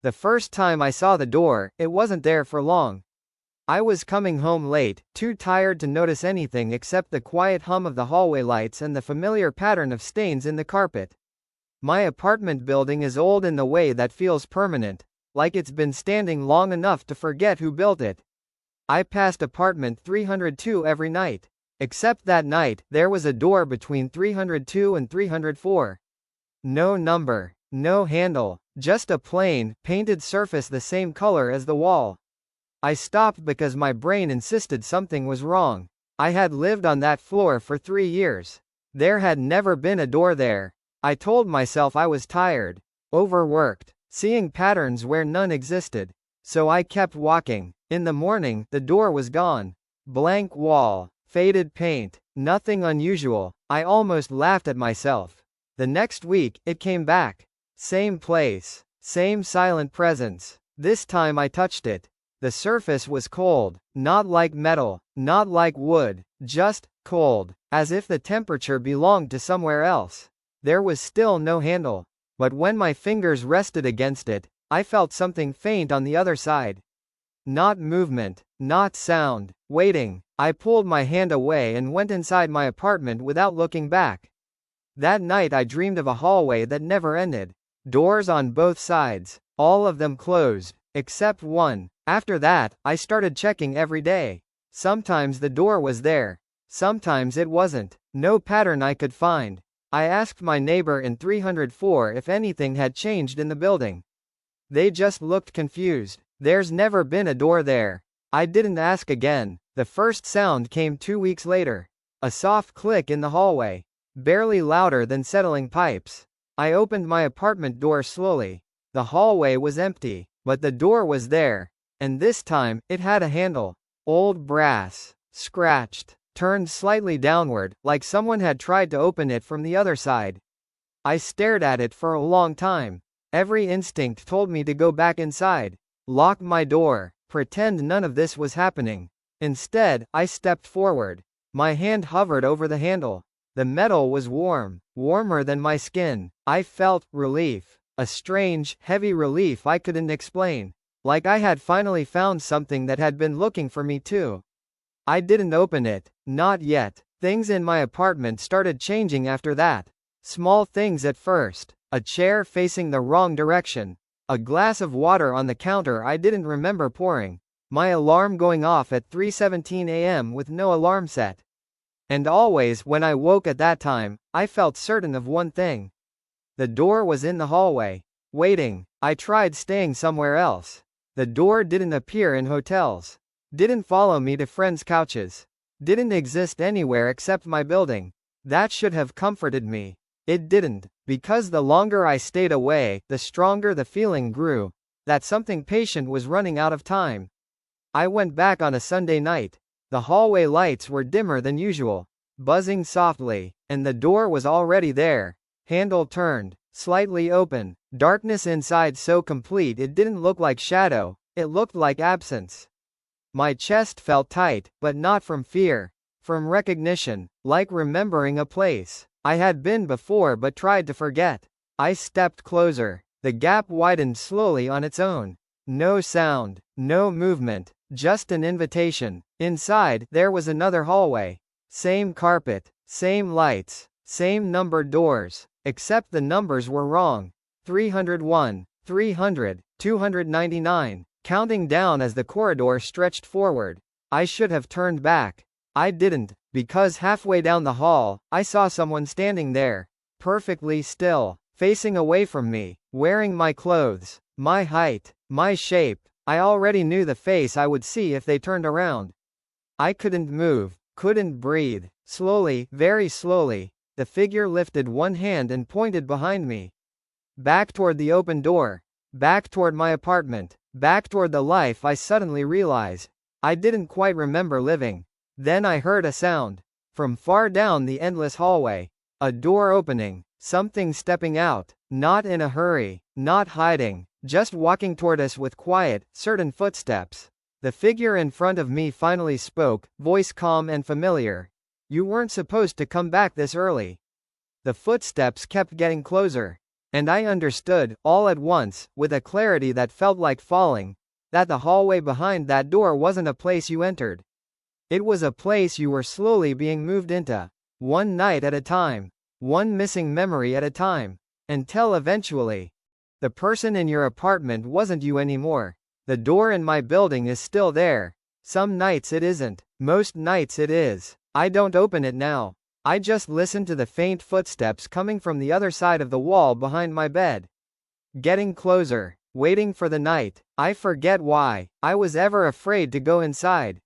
The first time I saw the door, it wasn't there for long. I was coming home late, too tired to notice anything except the quiet hum of the hallway lights and the familiar pattern of stains in the carpet. My apartment building is old in the way that feels permanent, like it's been standing long enough to forget who built it. I passed apartment 302 every night. Except that night, there was a door between 302 and 304. No number, no handle, just a plain, painted surface the same color as the wall. I stopped because my brain insisted something was wrong. I had lived on that floor for 3 years. There had never been a door there. I told myself I was tired, overworked, seeing patterns where none existed. So I kept walking. In the morning, the door was gone. Blank wall, faded paint, nothing unusual. I almost laughed at myself. The next week, it came back. Same place, same silent presence. This time I touched it. The surface was cold, not like metal, not like wood, just cold, as if the temperature belonged to somewhere else. There was still no handle, but when my fingers rested against it, I felt something faint on the other side. Not movement, not sound, waiting. I pulled my hand away and went inside my apartment without looking back. That night I dreamed of a hallway that never ended. Doors on both sides, all of them closed, except one. After that, I started checking every day. Sometimes the door was there. Sometimes it wasn't. No pattern I could find. I asked my neighbor in 304 if anything had changed in the building. They just looked confused. There's never been a door there. I didn't ask again. The first sound came 2 weeks later. A soft click in the hallway. Barely louder than settling pipes. I opened my apartment door slowly. The hallway was empty, but the door was there. And this time, it had a handle. Old brass. Scratched. Turned slightly downward, like someone had tried to open it from the other side. I stared at it for a long time. Every instinct told me to go back inside. Lock my door. Pretend none of this was happening. Instead, I stepped forward. My hand hovered over the handle. The metal was warm. Warmer than my skin. I felt relief. A strange, heavy relief I couldn't explain. Like I had finally found something that had been looking for me too. I didn't open it. Not yet. Things in my apartment started changing after that. Small things at first. A chair facing the wrong direction. A glass of water on the counter I didn't remember pouring. My alarm going off at 3:17 a.m. with no alarm set. And always when I woke at that time, I felt certain of one thing. The door was in the hallway. Waiting. I tried staying somewhere else. The door didn't appear in hotels. Didn't follow me to friends' couches. Didn't exist anywhere except my building. That should have comforted me. It didn't, because the longer I stayed away, the stronger the feeling grew, that something patient was running out of time. I went back on a Sunday night. The hallway lights were dimmer than usual, buzzing softly, and the door was already there. Handle turned, slightly open, darkness inside so complete it didn't look like shadow, it looked like absence. My chest felt tight, but not from fear. From recognition, like remembering a place I had been before but tried to forget. I stepped closer. The gap widened slowly on its own. No sound, no movement, just an invitation. Inside, there was another hallway. Same carpet, same lights, same numbered doors, except the numbers were wrong. 301, 300, 299, counting down as the corridor stretched forward. I should have turned back. I didn't, because halfway down the hall, I saw someone standing there, perfectly still, facing away from me, wearing my clothes, my height, my shape. I already knew the face I would see if they turned around. I couldn't move, couldn't breathe. Slowly, very slowly, the figure lifted one hand and pointed behind me. Back toward the open door. Back toward my apartment. Back toward the life I suddenly realized I didn't quite remember living. Then I heard a sound. From far down the endless hallway. A door opening. Something stepping out. Not in a hurry. Not hiding. Just walking toward us with quiet, certain footsteps. The figure in front of me finally spoke, voice calm and familiar. "You weren't supposed to come back this early." The footsteps kept getting closer. And I understood, all at once, with a clarity that felt like falling, that the hallway behind that door wasn't a place you entered. It was a place you were slowly being moved into. One night at a time. One missing memory at a time. Until eventually, the person in your apartment wasn't you anymore. The door in my building is still there. Some nights it isn't. Most nights it is. I don't open it now. I just listen to the faint footsteps coming from the other side of the wall behind my bed. Getting closer. Waiting for the night. I forget why I was ever afraid to go inside.